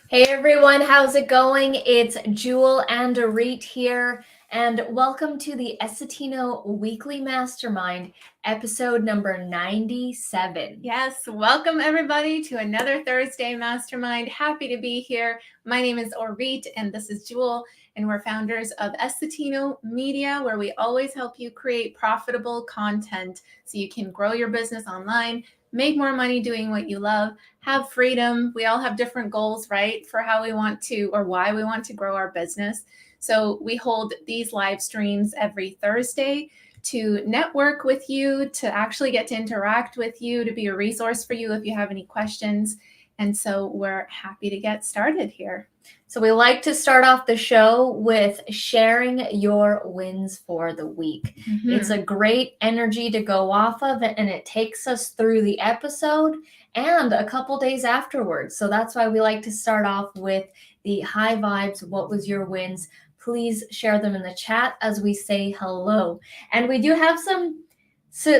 Hey everyone, how's it going? It's Jewel and Dorit here, and welcome to the Essetino Weekly Mastermind, episode number 97. Yes, welcome everybody to another Thursday Mastermind. Happy to be here. My name is Orit and this is Jewel, and we're founders of Essetino Media, where we always help you create profitable content so you can grow your business online, make more money doing what you love, have freedom. We all have different goals, right, for how we want to or why we want to grow our business. So we hold these live streams every Thursday to network with you, to actually get to interact with you, to be a resource for you if you have any questions. And so we're happy to get started here. So we like to start off the show with sharing your wins for the week. Mm-hmm. It's a great energy to go off of, and it takes us through the episode and a couple days afterwards. So that's why we like to start off with the high vibes. What was your wins? Please share them in the chat as we say hello. And we do have some,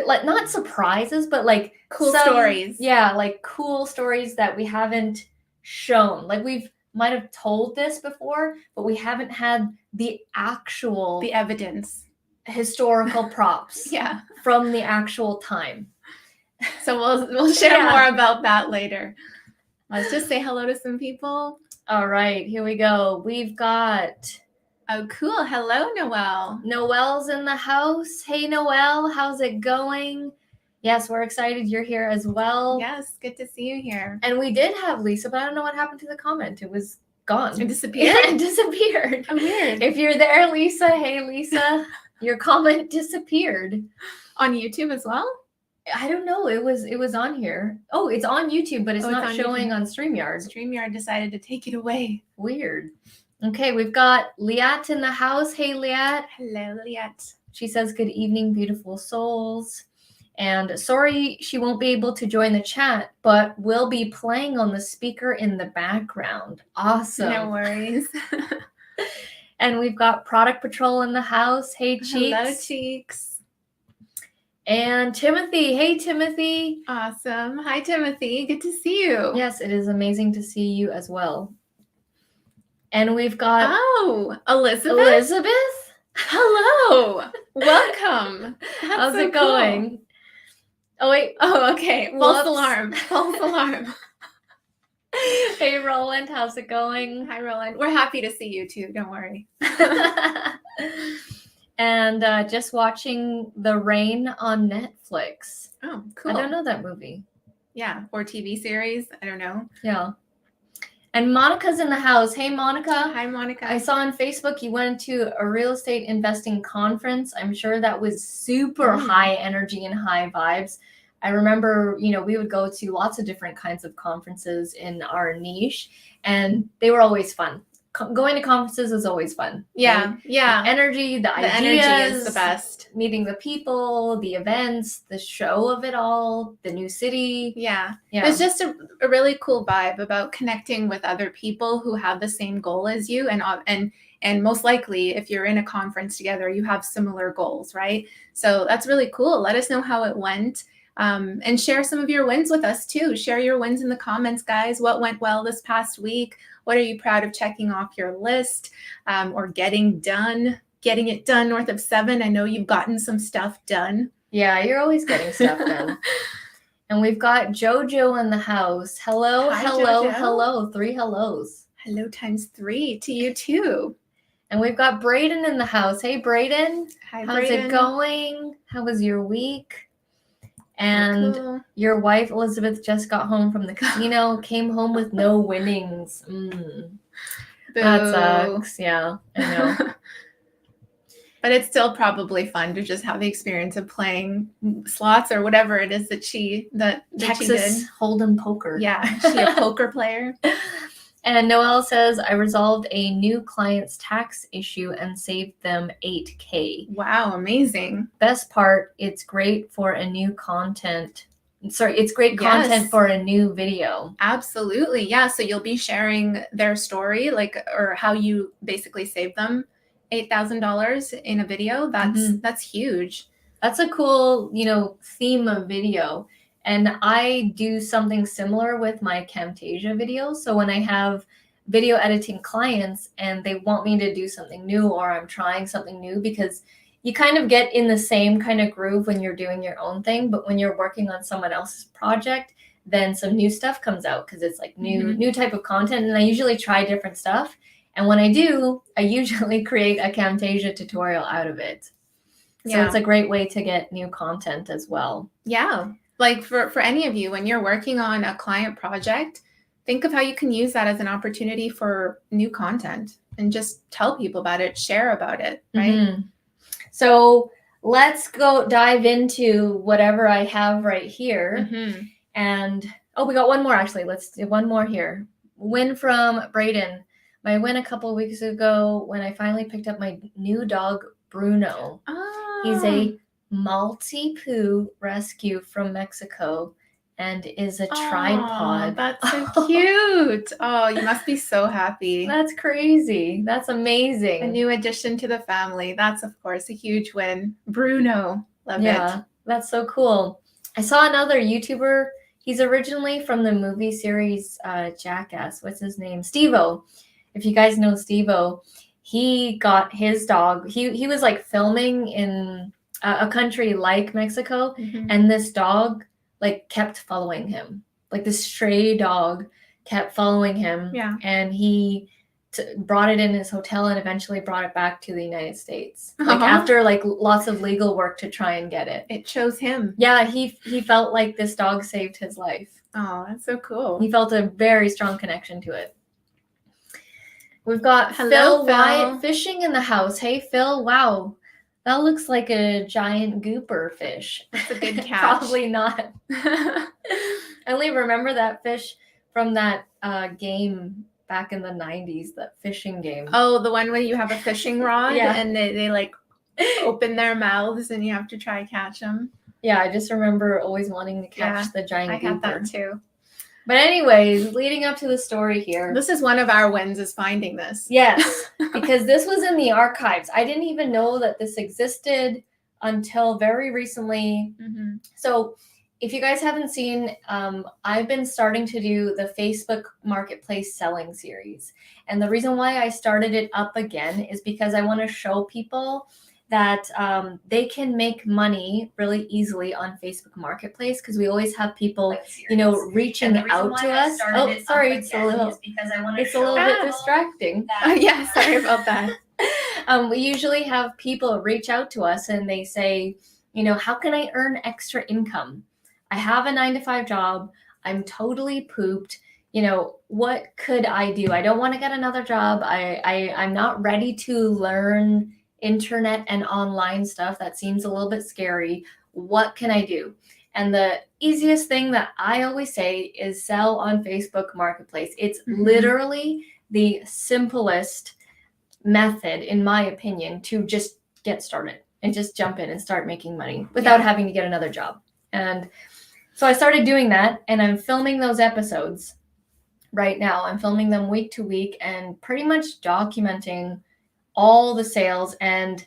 not surprises, but like cool stories. Yeah, like cool stories that we haven't shown. Like might have told this before, but we haven't had the evidence, historical props yeah, from the actual time. So we'll share more about that later. Let's just say hello to some people. All right, here we go. We've got... Oh, cool. Hello, Noelle. Noelle's in the house. Hey, Noelle, how's it going? Yes, we're excited you're here as well. Yes, good to see you here. And we did have Lisa, but I don't know what happened to the comment. It was gone. It disappeared? Yeah, it disappeared. Oh, weird. If you're there, Lisa, hey, Lisa, your comment disappeared. On YouTube as well? I don't know. It was on here. Oh, it's on YouTube, but it's not showing on StreamYard. StreamYard decided to take it away. Weird. Okay, we've got Liat in the house. Hey, Liat. Hello, Liat. She says, good evening, beautiful souls. And sorry she won't be able to join the chat, but we'll be playing on the speaker in the background. Awesome. No worries. And we've got Product Patrol in the house. Hey, Cheeks. Hello, Cheeks. And Timothy. Hey, Timothy. Awesome. Hi, Timothy. Good to see you. Yes, it is amazing to see you as well. And we've got... Oh, Elizabeth. Elizabeth? Hello. Welcome. How's it going? Cool. Oh, wait. Oh, okay. False alarm. False alarm. Hey, Roland. How's it going? Hi, Roland. We're happy to see you, too. Don't worry. And just watching The Rain on Netflix. Oh, cool. I don't know that movie. Yeah, or TV series. I don't know. Yeah. And Monica's in the house. Hey, Monica. Hi, Monica. I saw on Facebook you went to a real estate investing conference. I'm sure that was super high energy and high vibes. I remember, we would go to lots of different kinds of conferences in our niche, and they were always fun. Going to conferences is always fun. Yeah, right? yeah. The energy, the ideas. Energy is the best. Meeting the people, the events, the show of it all, the new city. Yeah. There's just a really cool vibe about connecting with other people who have the same goal as you, and most likely, if you're in a conference together, you have similar goals, right? So that's really cool. Let us know how it went. And share some of your wins with us too. Share your wins in the comments, guys. What went well this past week? What are you proud of checking off your list or getting it done north of 7? I know you've gotten some stuff done. Yeah, you're always getting stuff done. And we've got Jojo in the house. Hello, Hi, hello, Jojo. Hello. 3 hellos. Hello times 3 to you too. And we've got Brayden in the house. Hey, Brayden. Hi, How's Brayden. it going? How was your week? And cool. Your wife, Elizabeth, just got home from the casino, came home with no winnings. That sucks. Yeah, I know. But it's still probably fun to just have the experience of playing slots or whatever it is that she Texas Hold'em poker. Yeah, she's a poker player. And Noelle says, I resolved a new client's tax issue and saved them $8,000. Wow, amazing. Best part, it's great for a new content. It's great content for a new video. Absolutely. Yeah. So you'll be sharing their story, or how you basically saved them $8,000 in a video. That's huge. That's a cool, theme of video. And I do something similar with my Camtasia videos. So when I have video editing clients and they want me to do something new, or I'm trying something new, because you kind of get in the same kind of groove when you're doing your own thing, but when you're working on someone else's project, then some new stuff comes out because it's like new type of content. And I usually try different stuff. And when I do, I usually create a Camtasia tutorial out of it. So it's a great way to get new content as well. Yeah. Like for any of you, when you're working on a client project, think of how you can use that as an opportunity for new content and just tell people about it, share about it, right? Mm-hmm. So let's go dive into whatever I have right here. Mm-hmm. And we got one more actually. Let's do one more here. Win from Braden. My win a couple of weeks ago when I finally picked up my new dog, Bruno. Oh. He's a Maltipoo rescue from Mexico and is a tripod. That's so cute. Oh, you must be so happy. That's crazy. That's amazing. A new addition to the family. That's, of course, a huge win. Bruno. Love it. Yeah, that's so cool. I saw another YouTuber. He's originally from the movie series Jackass. What's his name? Steve-O. If you guys know Steve-O, he got his dog. He was like filming in a country like Mexico, and this dog like kept following him. Like this stray dog kept following him. Yeah. And he brought it in his hotel and eventually brought it back to the United States. Like after like lots of legal work to try and get it. It chose him. Yeah, he felt like this dog saved his life. Oh, that's so cool. He felt a very strong connection to it. We've got Hello, Phil Wyatt fishing in the house. Hey, Phil. Wow. That looks like a giant grouper fish. That's a good catch. Probably not. I only remember that fish from that game back in the 90s, that fishing game. Oh, the one where you have a fishing rod and they like open their mouths and you have to try to catch them. Yeah, I just remember always wanting to catch the giant grouper. I had that too. But anyways, leading up to the story here. This is one of our wins, is finding this. Yes, because this was in the archives. I didn't even know that this existed until very recently. So if you guys haven't seen, I've been starting to do the Facebook Marketplace selling series. And the reason why I started it up again is because I want to show people that they can make money really easily on Facebook Marketplace, because we always have people, reaching out to us. Oh, sorry, it's a little bit distracting. Yeah, sorry about that. We usually have people reach out to us and they say, how can I earn extra income? I have a 9-to-5 job. I'm totally pooped. What could I do? I don't want to get another job. I'm not ready to learn internet and online stuff. That seems a little bit scary. What can I do? And the easiest thing that I always say is sell on Facebook Marketplace. It's literally the simplest method, in my opinion, to just get started and just jump in and start making money without having to get another job. And so I started doing that, and I'm filming those episodes right now. I'm filming them week to week and pretty much documenting all the sales, and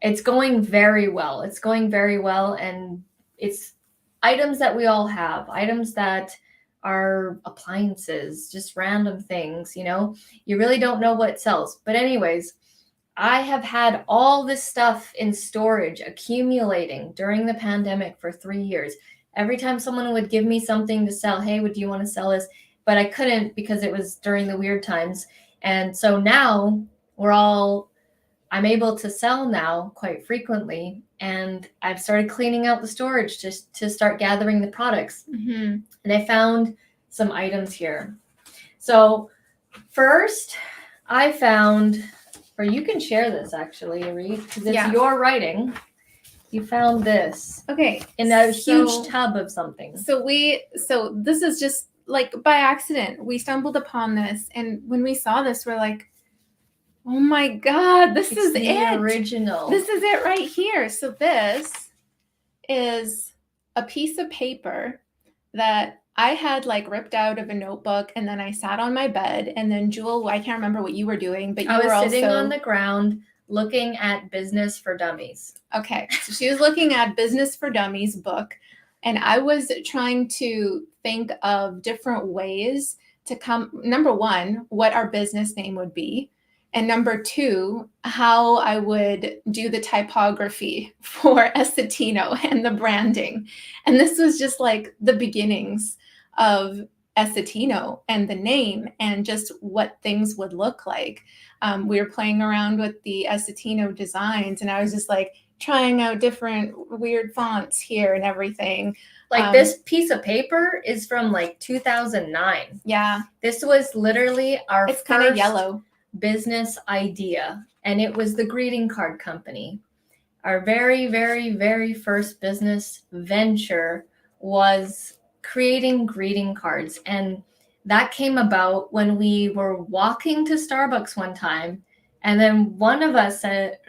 it's going very well. And it's items that we all have, items that are appliances, just random things, you really don't know what sells. But anyways, I have had all this stuff in storage accumulating during the pandemic for 3 years. Every time someone would give me something to sell, hey, do you want to sell this? But I couldn't because it was during the weird times. And so now I'm able to sell now quite frequently, and I've started cleaning out the storage just to start gathering the products. And I found some items here. So first I found, or you can share this actually, Reed, because it's your writing. You found this. Okay. In a huge tub of something. So this is just like by accident. We stumbled upon this, and when we saw this, we're like, oh my God, this is it. Original. This is it right here. So this is a piece of paper that I had like ripped out of a notebook, and then I sat on my bed, and then Jewel, I can't remember what you were doing, but I was sitting on the ground looking at Business for Dummies. Okay. So she was looking at Business for Dummies book, and I was trying to think of different ways to come, number one, what our business name would be. And number two, how I would do the typography for Essetino and the branding. And this was just like the beginnings of Essetino and the name and just what things would look like. We were playing around with the Essetino designs, and I was just like trying out different weird fonts here and everything. Like this piece of paper is from like 2009. Yeah. This was literally our It's kind of first yellow business idea, and it was the greeting card company. Our very, very, very first business venture was creating greeting cards, and that came about when we were walking to Starbucks one time, and then one of us said,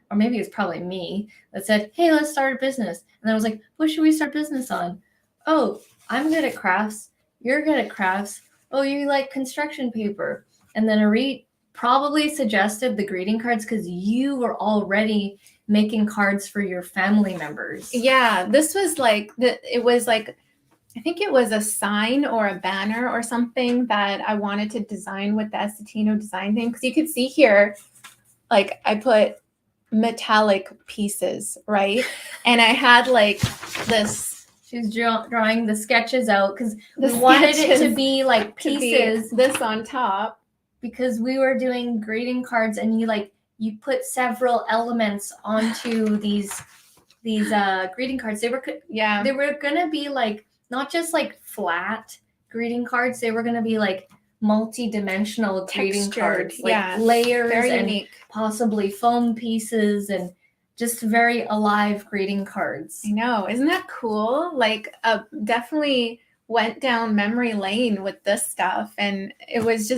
or maybe it was probably me, that said, "Hey, let's start a business." And then I was like, "What should we start business on?" "Oh, I'm good at crafts. You're good at crafts. Oh, you like construction paper." And then Arit probably suggested the greeting cards because you were already making cards for your family members. Yeah, this was like it was like, I think it was a sign or a banner or something that I wanted to design with the Essetino design thing, because you could see here, like I put metallic pieces, right? And I had like this. She's drawing the sketches out because we wanted it to be like pieces. This on top. Because we were doing greeting cards, and you put several elements onto these greeting cards. They were gonna be like not just like flat greeting cards. They were gonna be like multi-dimensional greeting cards, like layers, very and unique. Possibly foam pieces, and just very alive greeting cards. I know, isn't that cool? Like, definitely went down memory lane with this stuff, and it was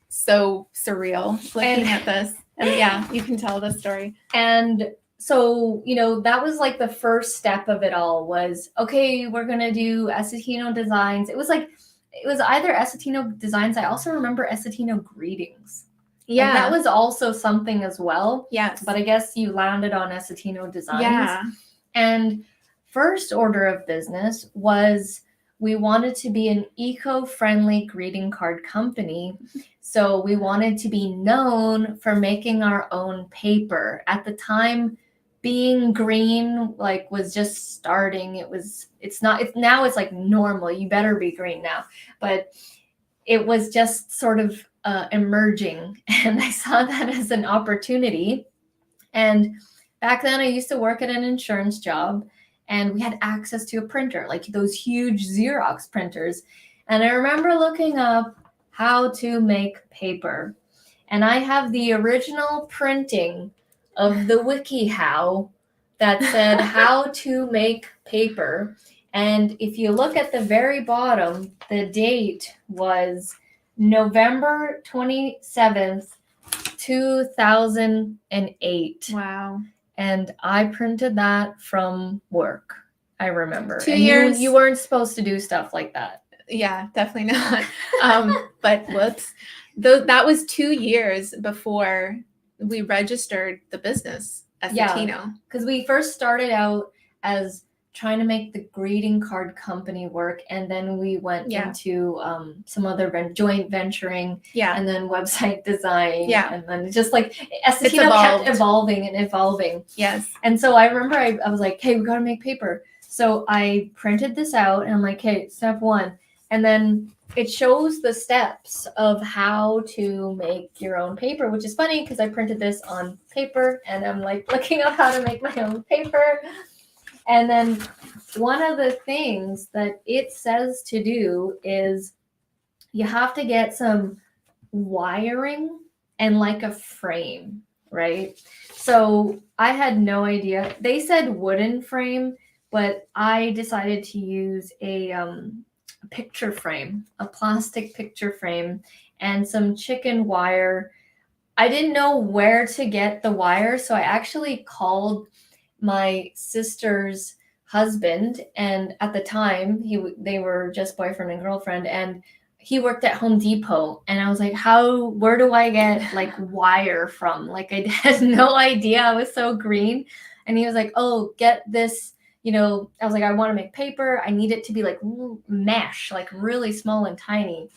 so surreal looking at this. And yeah, you can tell the story. And so, that was like the first step of it all was, okay, we're going to do Essetino designs. It was either Essetino designs. I also remember Essetino greetings. Yeah. Like that was also something as well. Yes. But I guess you landed on Essetino designs. Yeah. And first order of business was we wanted to be an eco-friendly greeting card company. So we wanted to be known for making our own paper. At the time, being green was just starting. Now it's like normal. You better be green now. But it was just sort of emerging, and I saw that as an opportunity. And back then I used to work at an insurance job, and we had access to a printer, like those huge Xerox printers. And I remember looking up how to make paper. And I have the original printing of the WikiHow that said how to make paper. And if you look at the very bottom, the date was November 27th, 2008. Wow. And I printed that from work, I remember. 2 years. You weren't supposed to do stuff like that. Yeah, definitely not. But whoops. That was 2 years before we registered the business, Essetino. Yeah, because we first started out as trying to make the greeting card company work, and then we went into some other joint venturing, and then website design, and then just like Essetino kept evolving and evolving. Yes. And so I remember I was like, hey, we got to make paper. So I printed this out, and I'm like, hey, step 1. And then it shows the steps of how to make your own paper, which is funny because I printed this on paper, and I'm like looking up how to make my own paper. And then one of the things that it says to do is you have to get some wiring and like a frame, right? So I had no idea. They said wooden frame, but I decided to use a picture frame, a plastic picture frame, and some chicken wire. I didn't know where to get the wire, so I actually called my sister's husband, and at the time they were just boyfriend and girlfriend, and he worked at Home Depot, and I was like, where do I get like wire from? Like I had no idea. I was so green. And he was like, oh, get this, I was like, I want to make paper. I need it to be like mesh, like really small and tiny.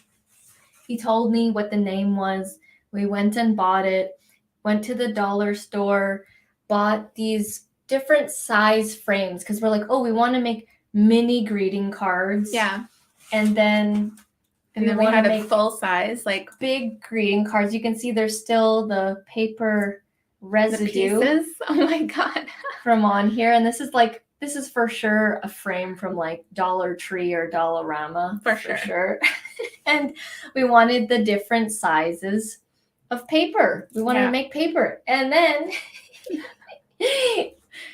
He told me what the name was. We went and bought it, went to the dollar store, bought these different size frames because we're like, oh, we want to make mini greeting cards. Yeah. And then we had a full size, like big greeting cards. You can see there's still the paper residue. The pieces. Oh my God. From on here. And this is for sure a frame from like Dollar Tree or Dollarama. For sure. And we wanted the different sizes of paper. We wanted to make paper. And then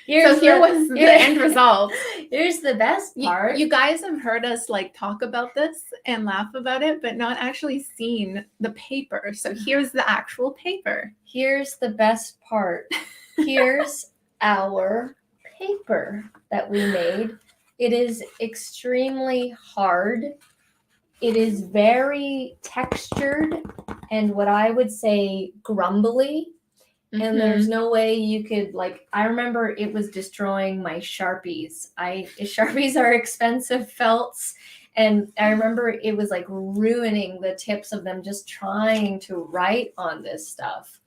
here was the end result. Here's the best part. You guys have heard us like talk about this and laugh about it, but not actually seen the paper. So here's the actual paper. Here's the best part. Here's our paper that we made. It is extremely hard. It is very textured and what I would say grumbly. And there's no way you could I remember it was destroying my Sharpies. Sharpies are expensive felts. And I remember it was like ruining the tips of them just trying to write on this stuff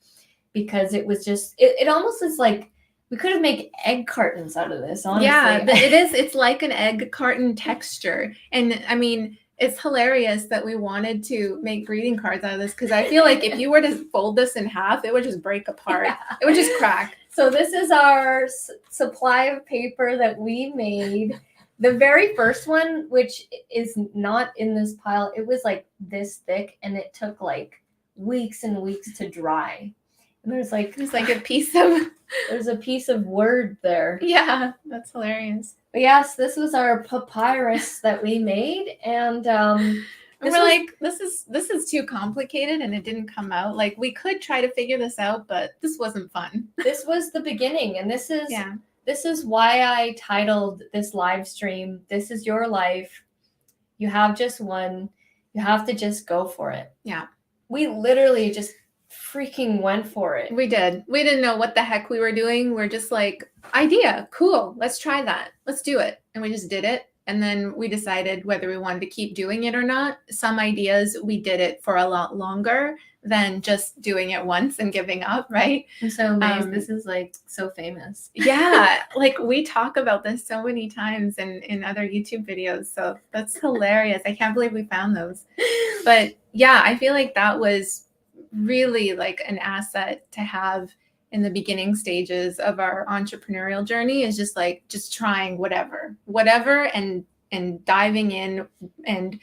because it was just, it almost is like, we could have made egg cartons out of this, honestly. Yeah, it is. It's like an egg carton texture. And I mean, it's hilarious that we wanted to make greeting cards out of this because I feel like if you were to fold this in half, it would just break apart. Yeah. It would just crack. So this is our supply of paper that we made. The very first one, which is not in this pile, it was like this thick and it took like weeks and weeks to dry. And there's like a piece of there's a piece of word there. Yeah, that's hilarious. But yes, this was our papyrus that we made, and this is too complicated, and it didn't come out. Like we could try to figure this out, but this wasn't fun. This was the beginning, and this is why I titled this live stream. This is your life. You have just one. You have to just go for it. Yeah, we literally just freaking went for it. We did. We didn't know what the heck we were doing. We're just like, idea, cool, let's try that, let's do it. And we just did it. And then we decided whether we wanted to keep doing it or not. Some ideas we did it for a lot longer than just doing it once and giving up, right? I'm so amazed. This is like so famous. Yeah, like we talk about this so many times in other YouTube videos. So that's hilarious. I can't believe we found those. But yeah, I feel like that was really like an asset to have in the beginning stages of our entrepreneurial journey, is just trying whatever and diving in and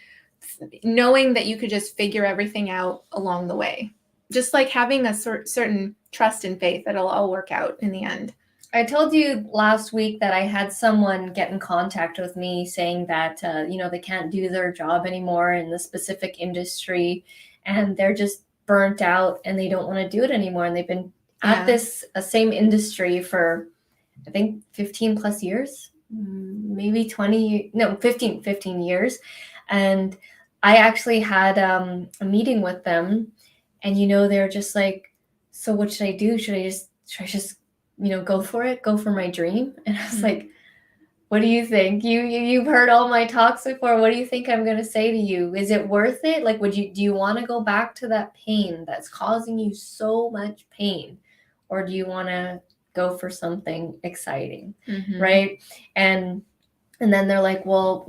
knowing that you could just figure everything out along the way, just like having a certain trust and faith that it'll all work out in the end. I told you last week that I had someone get in contact with me saying that they can't do their job anymore in the specific industry and they're just burnt out and they don't want to do it anymore, and they've been at this same industry for I think 15 plus years, maybe 15 years. And I actually had a meeting with them, and they're just like, so what should I do? Should I just go for it, go for my dream? And I was like, what do you think? You've heard all my talks before. What do you think I'm going to say to you? Is it worth it? Like, do you want to go back to that pain that's causing you so much pain? Or do you want to go for something exciting? Right. And then they're like, well,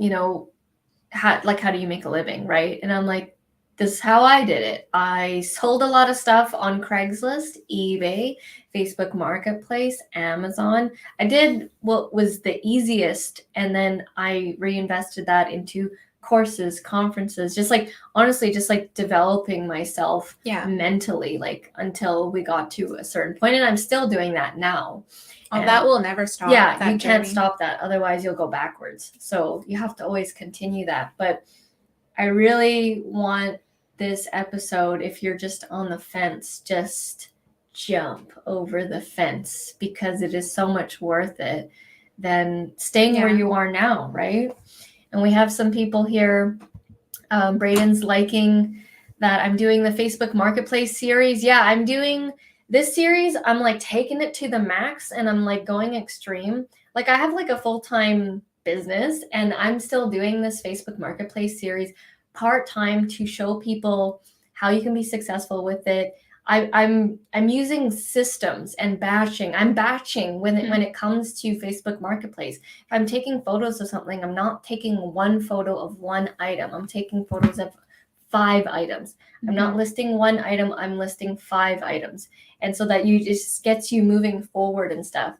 how do you make a living? Right. And I'm like, this is how I did it. I sold a lot of stuff on Craigslist, eBay, Facebook Marketplace, Amazon. I did what was the easiest, and then I reinvested that into courses, conferences, just like developing myself mentally, until we got to a certain point. And I'm still doing that now. Oh, that will never stop. Yeah, you can't stop that. Otherwise, you'll go backwards. So you have to always continue that. But I really want this episode, if you're just on the fence, just jump over the fence, because it is so much worth it than staying where you are now, right? And we have some people here. Braden's liking that I'm doing the Facebook Marketplace series. Yeah, I'm doing This series, I'm like taking it to the max and I'm like going extreme. Like I have like a full-time business and I'm still doing this Facebook Marketplace series part-time to show people how you can be successful with it. I'm using systems and batching. I'm batching when it comes to Facebook Marketplace. If I'm taking photos of something, I'm not taking one photo of one item. I'm taking photos of 5 items. I'm not listing one item, I'm listing 5 items. And so that you just gets you moving forward and stuff.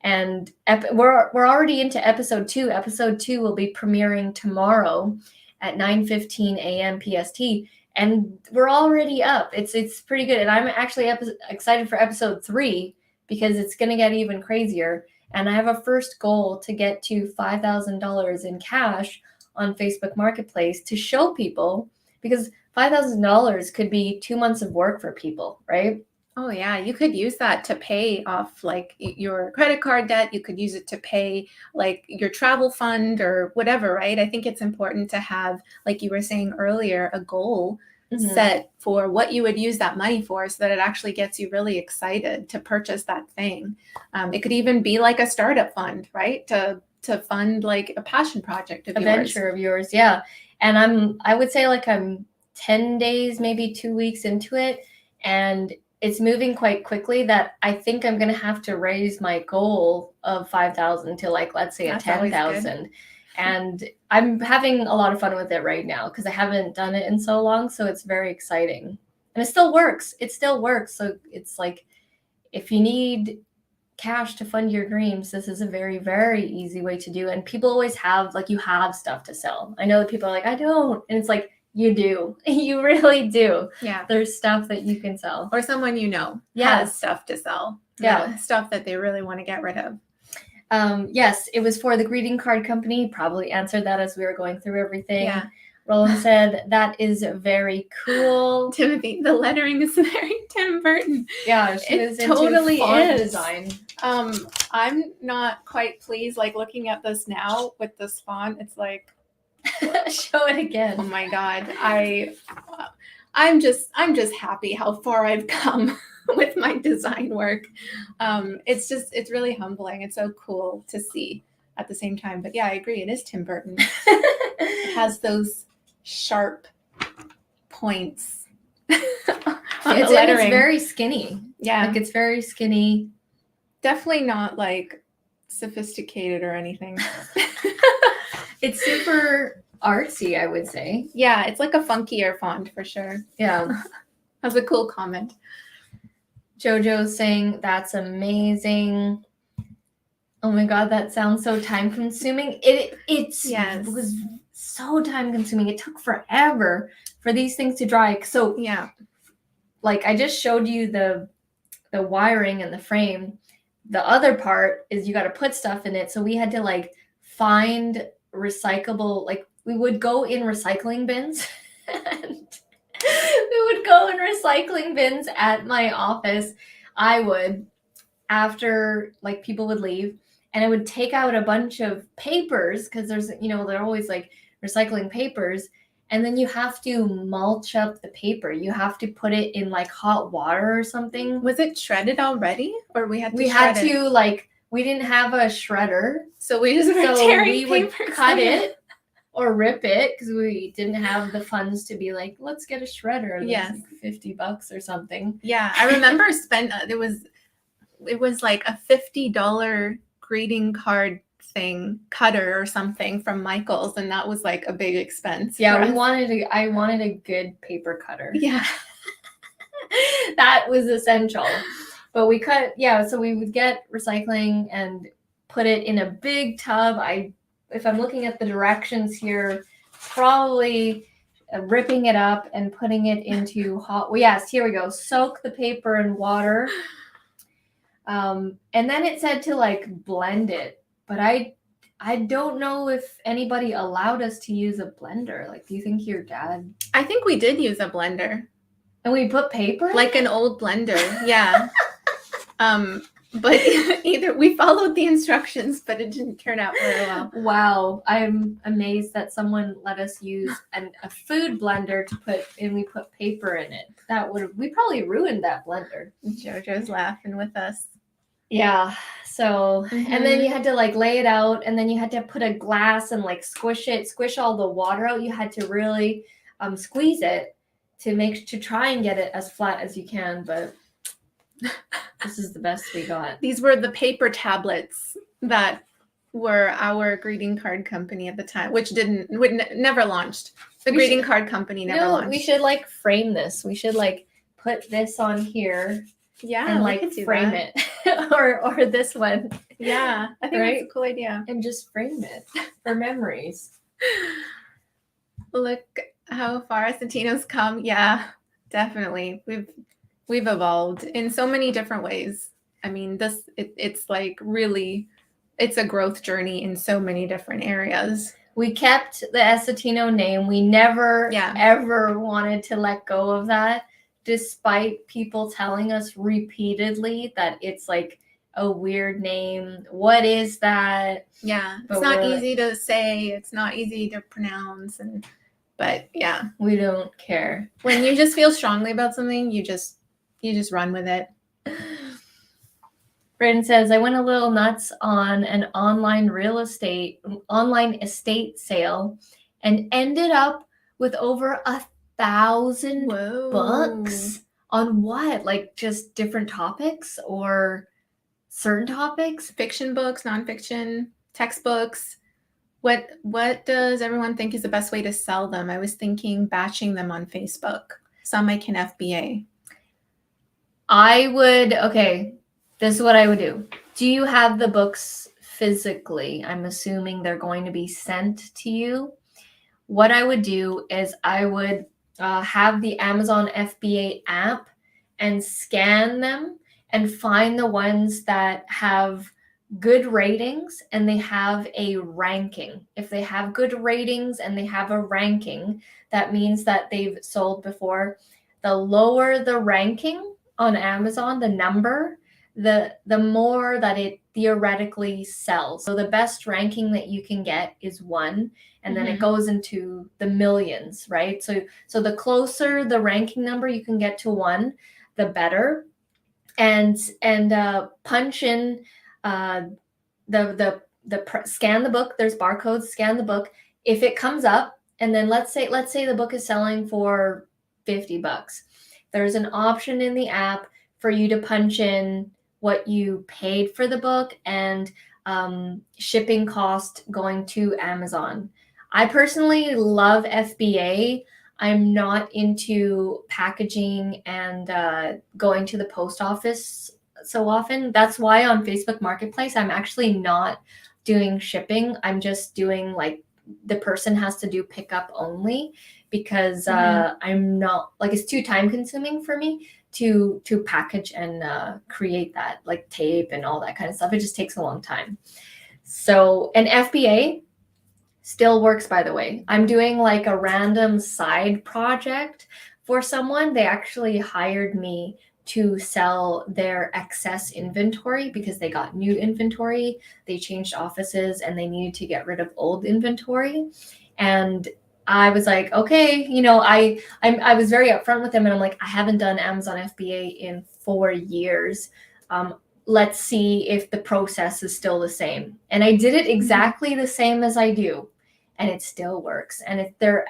And we're already into episode 2. Episode 2 will be premiering tomorrow at 9:15 a.m. PST. And we're already up. It's pretty good. And I'm actually excited for episode 3 because it's going to get even crazier. And I have a first goal to get to $5,000 in cash on Facebook Marketplace to show people, because $5,000 could be 2 months of work for people, right? Oh yeah, you could use that to pay off like your credit card debt. You could use it to pay like your travel fund or whatever, right? I think it's important to have, like you were saying earlier, a goal set for what you would use that money for, so that it actually gets you really excited to purchase that thing. It could even be like a startup fund, right? To fund like a passion project of a yours. venture of yours, yeah. And I would say like I'm 10 days, maybe 2 weeks into it, and it's moving quite quickly that I think I'm going to have to raise my goal of 5,000 to like, let's say a 10,000. And I'm having a lot of fun with it right now because I haven't done it in so long. So it's very exciting and it still works. So it's like, if you need cash to fund your dreams, this is a very, very easy way to do. And people always have, like, you have stuff to sell. I know that people are like, I don't. And it's like, you do. You really do. Yeah. There's stuff that you can sell. Or someone has stuff to sell. Yeah. Stuff that they really want to get rid of. Yes, it was for the greeting card company. Probably answered that as we were going through everything. Yeah. Roland said, that is very cool. Timothy, the lettering is very Tim Burton. Yeah, it totally is. Design. I'm not quite pleased, like looking at this now with this font. It's like, show it again. Oh my God. I'm just happy how far I've come with my design work. It's really humbling. It's so cool to see at the same time. But yeah, I agree. It is Tim Burton. It has those sharp points. It's very skinny. Yeah. Like it's very skinny. Definitely not like sophisticated or anything. It's super artsy, I would say. Yeah, it's like a funkier font for sure. Yeah. That's a cool comment. Jojo's saying, that's amazing. Oh my God, that sounds so time consuming. It was so time consuming. It took forever for these things to dry. So yeah, like I just showed you the wiring and the frame. The other part is you got to put stuff in it. So we had to like find recyclable, like we would go in recycling bins and we would go in recycling bins at my office. I would, after like people would leave, and I would take out a bunch of papers because there's, they're always like recycling papers. And then you have to mulch up the paper. You have to put it in like hot water or something. Was it shredded already, or we had to like, we didn't have a shredder, so we just would cut it or rip it because we didn't have the funds to be like, let's get a shredder. Yes, like $50 or something. Yeah, I remember it was like a $50 greeting card thing cutter or something from Michael's, and that was like a big expense. Yeah, I wanted a good paper cutter. Yeah. That was essential. But we so we would get recycling and put it in a big tub. If I'm looking at the directions here, probably ripping it up and putting it into hot. Well, yes, here we go. Soak the paper in water. And then it said to like blend it, but I don't know if anybody allowed us to use a blender. Like, do you think your dad? I think we did use a blender. And we put paper? Like an old blender, yeah. But either we followed the instructions, but it didn't turn out very well. Wow, I'm amazed that someone let us use a food blender to put, and we put paper in it. We probably ruined that blender. JoJo's laughing with us. Yeah. So, and then you had to like lay it out, and then you had to put a glass and like squish all the water out. You had to really squeeze it to try and get it as flat as you can, but this is the best we got. These were the paper tablets that were our greeting card company at the time, which never launched. The greeting card company never launched. We should like frame this. We should like put this on here. Yeah, and like frame it, or this one. Yeah, I think that's a cool idea. And just frame it for memories. Look how far Essetino's come. Yeah, definitely. We've evolved in so many different ways. I mean, it's like really, it's a growth journey in so many different areas. We kept the Essetino name. We never ever wanted to let go of that, despite people telling us repeatedly that it's like a weird name. What is that? Yeah, it's not easy to say. It's not easy to pronounce, but yeah, we don't care. When you just feel strongly about something, you just run with it. Brandon says, I went a little nuts on an online estate sale and ended up with over $1,000 on what? Like just different topics or certain topics? Fiction books, nonfiction, textbooks. What does everyone think is the best way to sell them? I was thinking batching them on Facebook. Some I can FBA. This is what I would do. Do you have the books physically? I'm assuming they're going to be sent to you. What I would do is I would have the Amazon FBA app and scan them and find the ones that have good ratings and they have a ranking. If they have good ratings and they have a ranking, that means that they've sold before. The lower the ranking on Amazon, the number, the more that it theoretically sells. So the best ranking that you can get is 1, and then it goes into the millions, right? So the closer the ranking number you can get to 1, the better. And punch in scan the book. There's barcodes. Scan the book. If it comes up, and then let's say the book is selling for $50. There's an option in the app for you to punch in what you paid for the book and shipping cost going to Amazon. I personally love FBA. I'm not into packaging and going to the post office so often. That's why on Facebook Marketplace, I'm actually not doing shipping. I'm just doing like the person has to do pickup only because I'm not like it's too time consuming for me to package and create that like tape and all that kind of stuff. It just takes a long time. So an FBA still works, by the way. I'm doing like a random side project for someone. They actually hired me to sell their excess inventory because they got new inventory. They changed offices and they needed to get rid of old inventory. And I was like, okay, I was very upfront with them, and I'm like, I haven't done Amazon FBA in 4 years. Let's see if the process is still the same. And I did it exactly the same as I do, and it still works. And if their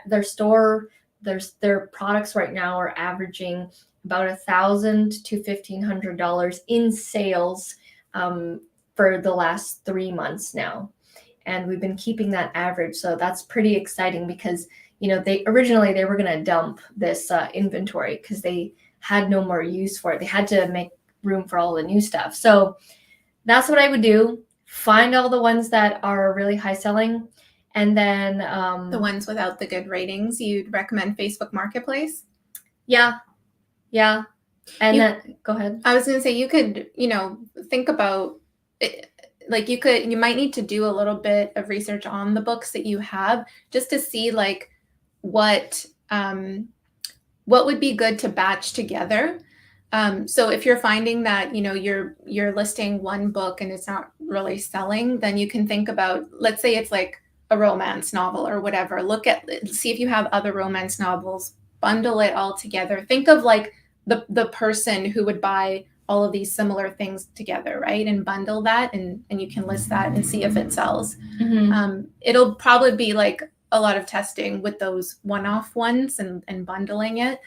products right now are averaging about $1,000 to $1,500 in sales for the last 3 months now. And we've been keeping that average. So that's pretty exciting because, they were going to dump this inventory because they had no more use for it. They had to make room for all the new stuff. So that's what I would do. Find all the ones that are really high selling. And then the ones without the good ratings, you'd recommend Facebook Marketplace? Yeah. And then go ahead. I was going to say, you could, think about it. Like you might need to do a little bit of research on the books that you have just to see like what would be good to batch together. So if you're finding that, you're listing one book and it's not really selling, then you can think about, let's say it's like a romance novel or whatever. See if you have other romance novels, bundle it all together. Think of like the person who would buy all of these similar things together, right? And bundle that, and you can list that and see if it sells. It'll probably be like a lot of testing with those one-off ones and bundling it.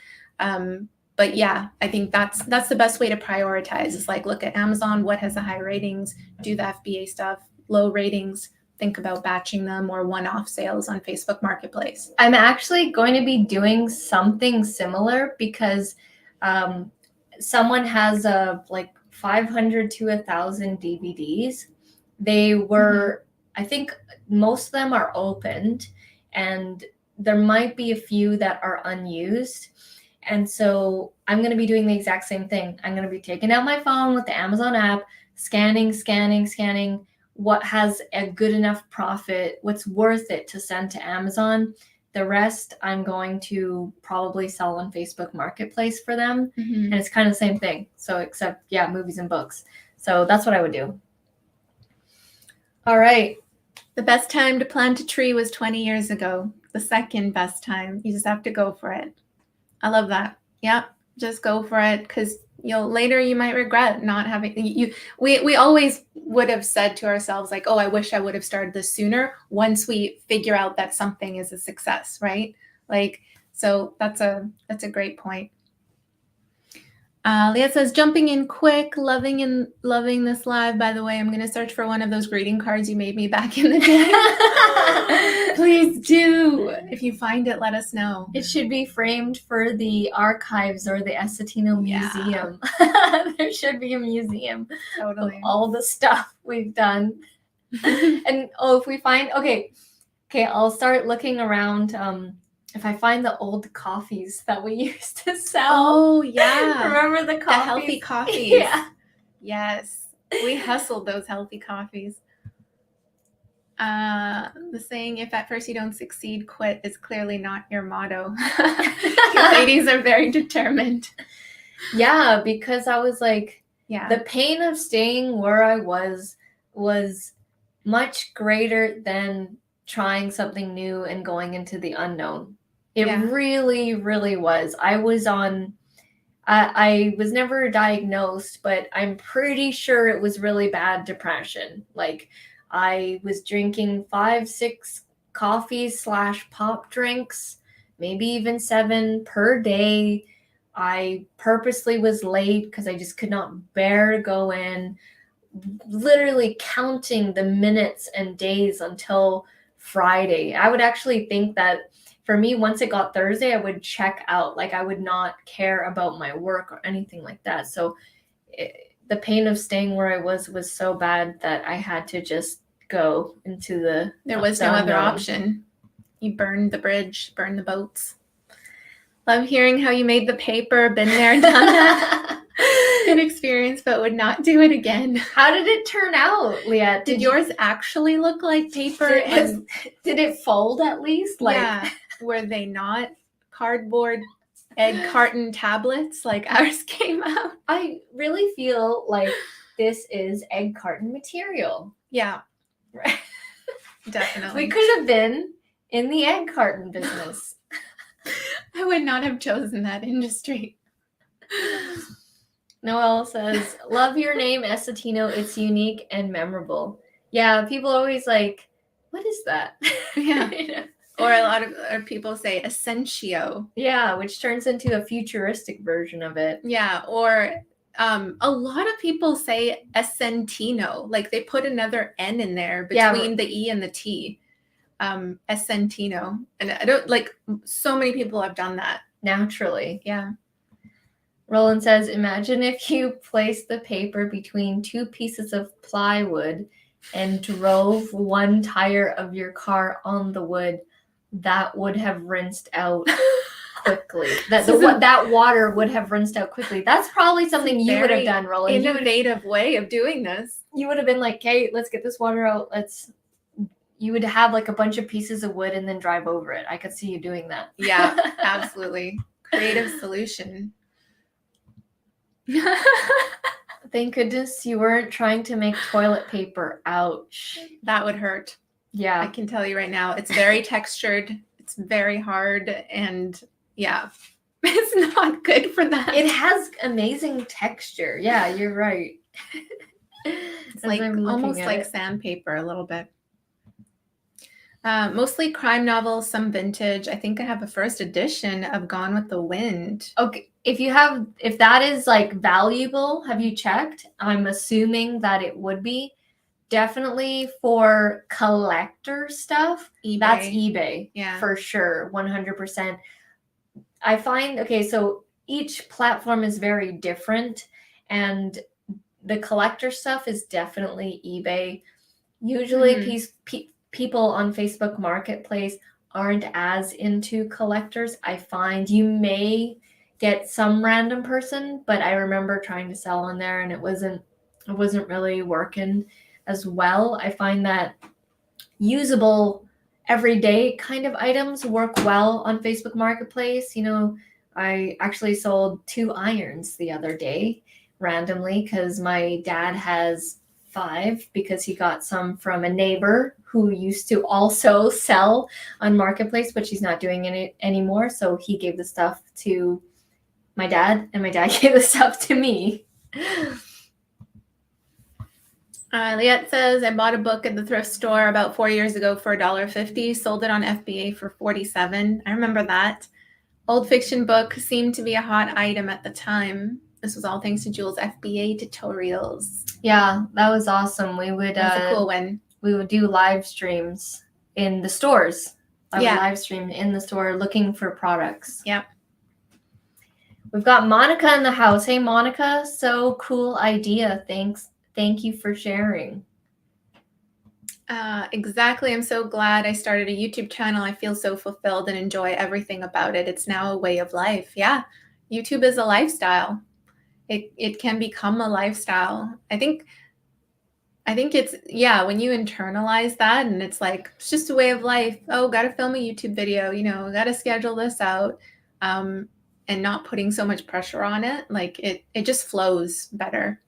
But yeah, I think that's the best way to prioritize, is like look at Amazon, what has the high ratings, do the FBA stuff, low ratings, think about batching them, or one-off sales on Facebook Marketplace. I'm actually going to be doing something similar because someone has like 500 to 1,000 DVDs. They were, I think most of them are opened, and there might be a few that are unused. And so I'm going to be doing the exact same thing. I'm going to be taking out my phone with the Amazon app, scanning what has a good enough profit, what's worth it to send to Amazon. The rest I'm going to probably sell on Facebook Marketplace for them. And it's kind of the same thing. So except, movies and books. So that's what I would do. All right. The best time to plant a tree was 20 years ago. The second best time. You just have to go for it. I love that. Yeah, just go for it, because later you might regret not having we always would have said to ourselves like, oh, I wish I would have started this sooner, once we figure out that something is a success, right? Like, so that's a great point. Leah says, jumping in quick, loving this live. By the way, I'm going to search for one of those greeting cards you made me back in the day. Please do. If you find it, let us know. It should be framed for the archives or the Essetino Museum. There should be a museum of all the stuff we've done. And if we find, okay, I'll start looking around. If I find the old coffees that we used to sell. Oh, yeah. Remember the coffees? The healthy coffees. Yeah. Yes. We hustled those healthy coffees. The saying, if at first you don't succeed, quit, is clearly not your motto. You ladies are very determined. Yeah, because I was like, the pain of staying where I was much greater than trying something new and going into the unknown. It really, really was. I was never diagnosed, but I'm pretty sure it was really bad depression. Like, I was drinking 5-6 coffees / pop drinks, maybe even 7 per day. I purposely was late because I just could not bear to go in, literally counting the minutes and days until Friday. I would actually think that for me, once it got Thursday, I would check out. Like, I would not care about my work or anything like that. So the pain of staying where I was so bad that I had to just go into the There was no other option. You burned the bridge, burned the boats. Love hearing how you made the paper, been there, done that. Good experience, but would not do it again. How did it turn out, Leah? Did yours actually look like paper? Did it fold at least? Yeah. Were they not cardboard egg carton tablets like ours came out? I really feel like this is egg carton material. Yeah. Right. Definitely. We could have been in the egg carton business. I would not have chosen that industry. Noelle says, love your name, Essetino. It's unique and memorable. Yeah, people always like, what is that? Yeah. Or a lot of people say Essentio. Yeah, which turns into a futuristic version of it. Yeah, or a lot of people say Essetino. Like, they put another N in there between the E and the T. Essetino. And I don't, like, so many people have done that. Naturally. Yeah. Roland says, imagine if you placed the paper between 2 pieces of plywood and drove one tire of your car on the wood. That would have rinsed out quickly. That water would have rinsed out quickly. That's probably something you would have done, Roland. Innovative way of doing this. You would have been like, hey, let's get this water out. You would have like a bunch of pieces of wood and then drive over it. I could see you doing that. Yeah, absolutely. Creative solution. Thank goodness you weren't trying to make toilet paper. Ouch. That would hurt. Yeah. I can tell you right now, it's very textured. It's very hard. And yeah, it's not good for that. It has amazing texture. Yeah, you're right. It's like almost like sandpaper a little bit. Mostly crime novels, some vintage. I think I have a first edition of Gone with the Wind. Okay, if that is like valuable, have you checked? I'm assuming that it would be. Definitely for collector stuff, eBay. That's eBay. Yeah. For sure, 100%. I find, okay, so each platform is very different, and the collector stuff is definitely eBay. Usually people on Facebook Marketplace aren't as into collectors. I find you may get some random person, but I remember trying to sell on there and it wasn't really working as well. I find that usable everyday kind of items work well on Facebook Marketplace. You know, I actually sold 2 irons the other day randomly because my dad has 5 because he got some from a neighbor who used to also sell on Marketplace, but she's not doing it anymore. So he gave the stuff to my dad and my dad gave the stuff to me. Liette says, I bought a book at the thrift store about 4 years ago for $1.50, sold it on FBA for $47. I remember that. Old fiction book seemed to be a hot item at the time. This was all thanks to Jules' FBA tutorials. Yeah, that was awesome. We would That's a cool one. We would do live streams in the stores. I would live stream in the store looking for products. Yep. We've got Monica in the house. Hey, Monica, so cool idea. Thanks. Thank you for sharing. Exactly. I'm so glad I started a YouTube channel. I feel so fulfilled and enjoy everything about it. It's now a way of life. Yeah. YouTube is a lifestyle. It can become a lifestyle. I think it's, when you internalize that and it's like, it's just a way of life. Oh, got to film a YouTube video, got to schedule this out. And not putting so much pressure on it. Like it just flows better.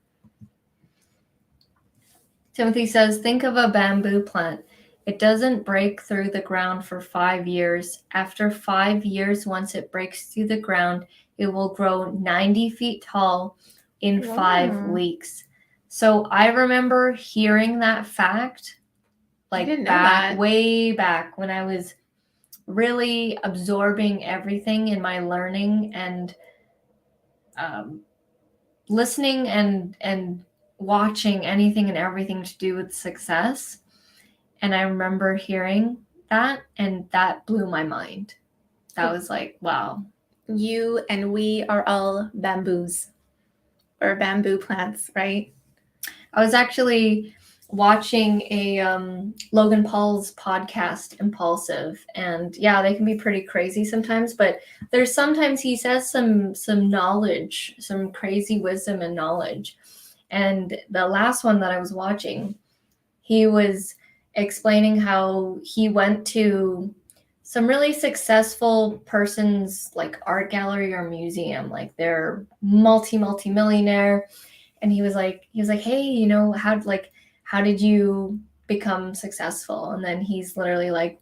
Timothy says, think of a bamboo plant. It doesn't break through the ground for 5 years. After 5 years, once it breaks through the ground, it will grow 90 feet tall in 5 weeks. So I remember hearing that fact like way back when I was really absorbing everything in my learning and listening and watching anything and everything to do with success. And I remember hearing that and that blew my mind. That was like, wow. You and we are all bamboos or bamboo plants, right? I was actually watching a Logan Paul's podcast, Impulsive, and yeah, they can be pretty crazy sometimes, but there's sometimes he says some knowledge, some crazy wisdom and knowledge. And the last one that I was watching, he was explaining how he went to some really successful person's like art gallery or museum, like they're multi-millionaire. And he was like, hey, how did you become successful? And then he's literally like,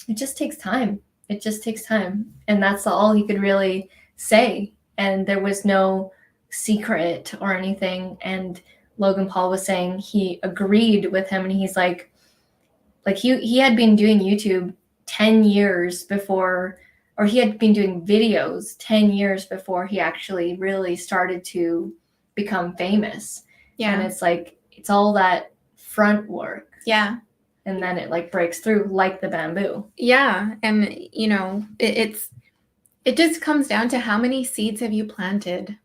it just takes time. It just takes time. And that's all he could really say. And there was no secret or anything. And Logan Paul was saying he agreed with him. And he's like he had been doing YouTube 10 years before, or he had been doing videos 10 years before he actually really started to become famous. Yeah. And it's like, it's all that front work. Yeah. And then it like breaks through like the bamboo. Yeah. And it just comes down to how many seeds have you planted,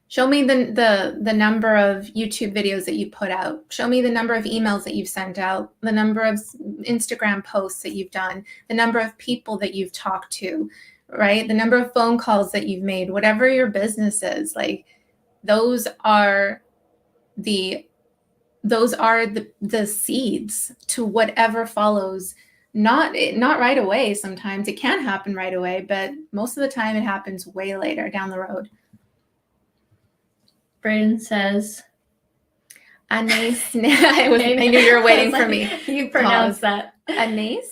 Show me the number of YouTube videos that you put out. Show me the number of emails that you've sent out, the number of Instagram posts that you've done, the number of people that you've talked to, right? The number of phone calls that you've made, whatever your business is, like those are the seeds to whatever follows. Not right away. Sometimes it can happen right away, but most of the time it happens way later down the road. Brayden says. Anais. I knew you were waiting for me. You pronounced that. Anais.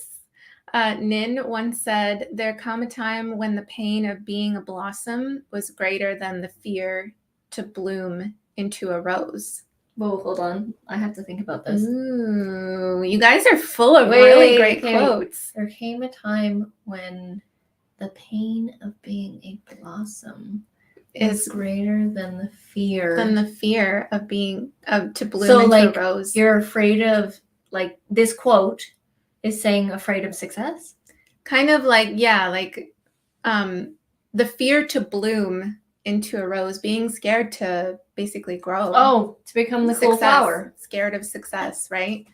Nin once said, "There come a time when the pain of being a blossom was greater than the fear to bloom into a rose." Whoa, hold on. I have to think about this. Ooh, you guys are full of really great quotes. There came a time when the pain of being a blossom is greater than the fear. Of being to bloom into a rose. You're afraid of, like, this quote is saying afraid of success? Kind of like, yeah, like the fear to bloom into a rose, being scared to basically grow. Oh, to become the cool flower. Scared of success, right?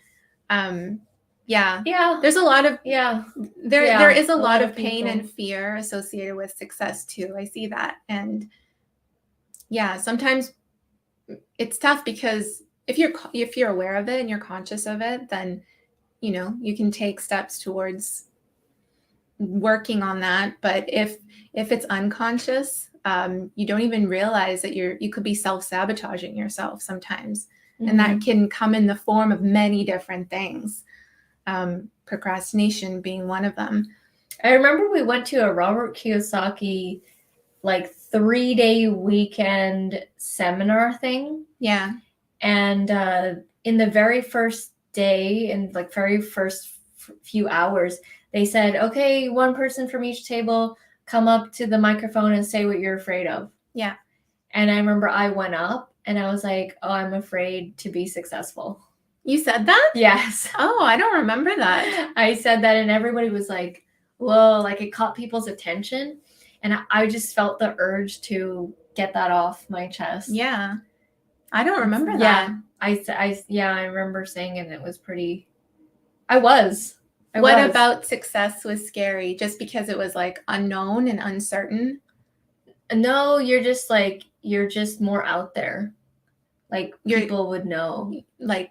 Yeah. Yeah. There's a lot of there is a lot of pain people. and fear associated with success too. I see that. And yeah, sometimes it's tough because if you're aware of it and you're conscious of it, then you can take steps towards working on that. But if it's unconscious, you don't even realize that you could be self-sabotaging yourself sometimes. Mm-hmm. And that can come in the form of many different things. Procrastination being one of them. I remember we went to a Robert Kiyosaki 3-day weekend seminar thing. Yeah. And in the very first day, and very first few hours, they said, okay, one person from each table, come up to the microphone and say what you're afraid of. Yeah. And I remember I went up and I was like, oh, I'm afraid to be successful. You said that? Yes. Oh, I don't remember that. I said that and everybody was like, whoa, it caught people's attention. And I just felt the urge to get that off my chest. Yeah. I don't remember that. I remember saying it and it was pretty, What about success was scary just because it was unknown and uncertain? No, you're just more out there. People would know.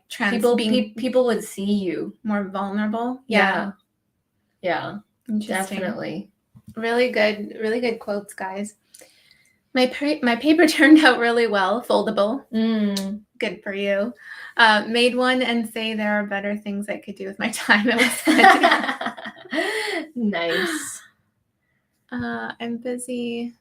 People would see you. More vulnerable? Yeah. Interesting. Definitely. Really good quotes, guys. My paper turned out really well. Foldable. Good for you. Made one and say there are better things I could do with my time. It was fun. Nice. I'm busy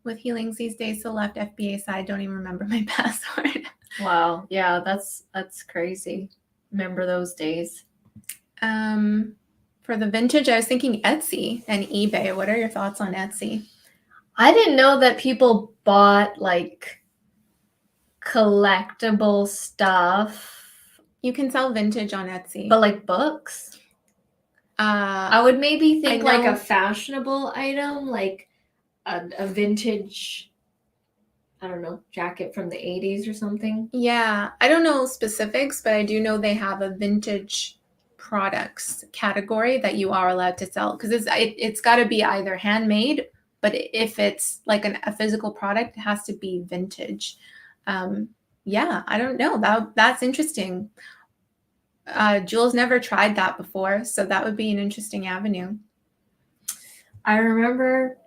with healings these days, so left FBA side. Don't even remember my password. Wow. Yeah, that's crazy. Remember those days. For the vintage, I was thinking Etsy and eBay. What are your thoughts on Etsy? I didn't know that people bought collectible stuff. You can sell vintage on Etsy. But books? I would maybe think a fashionable item, a vintage, I don't know, jacket from the 80s or something. Yeah, I don't know specifics, but I do know they have a vintage products category that you are allowed to sell, because it's got to be either handmade, but if it's a physical product, it has to be vintage. Yeah, I don't know. That's interesting. Jules never tried that before, so that would be an interesting avenue. I remember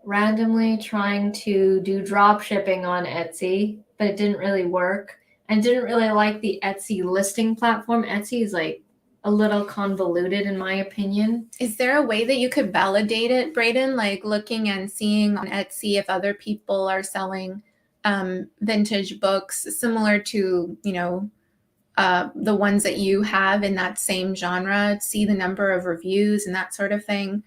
randomly trying to do drop shipping on Etsy, but it didn't really work. I didn't really like the Etsy listing platform. Etsy is a little convoluted in my opinion. Is there a way that you could validate it, Brayden? Looking and seeing on Etsy if other people are selling vintage books similar to, the ones that you have in that same genre, see the number of reviews and that sort of thing.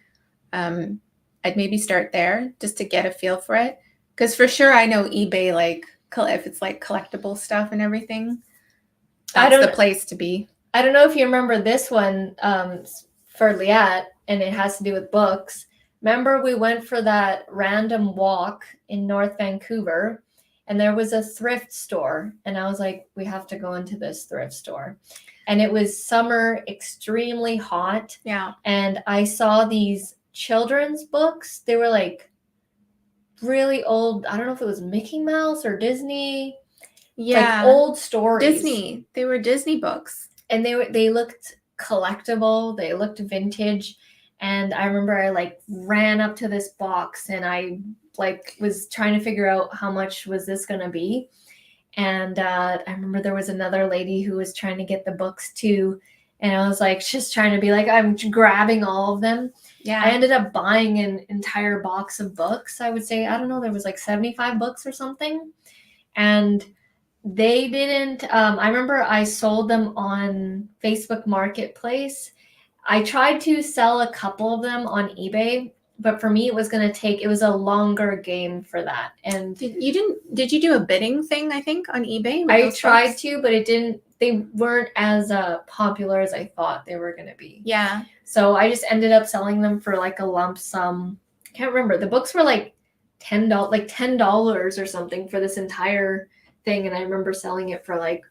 I'd maybe start there just to get a feel for it. Because for sure, I know eBay, if it's collectible stuff and everything, that's the place to be. I don't know if you remember this one for Liat, and it has to do with books. Remember we went for that random walk in North Vancouver, and there was a thrift store, and I was like, we have to go into this thrift store. And it was summer, extremely hot. Yeah. And I saw these children's books. They were really old. I don't know if it was Mickey Mouse or Disney. Yeah. Old stories. Disney. They were Disney books. And they looked collectible. They looked vintage. And I remember I ran up to this box and I was trying to figure out how much was this going to be. And I remember there was another lady who was trying to get the books too. And I was like, just trying to be like, I'm grabbing all of them. Yeah. I ended up buying an entire box of books. I would say, I don't know, there was like 75 books or something. And they didn't, I remember I sold them on Facebook Marketplace. I tried to sell a couple of them on eBay, but for me, it was a longer game for that. And did you do a bidding thing, I think, on eBay? I tried to, but they weren't as popular as I thought they were going to be. Yeah. So I just ended up selling them for like a lump sum. I can't remember. The books were like $10 or something for this entire thing. And I remember selling it for like,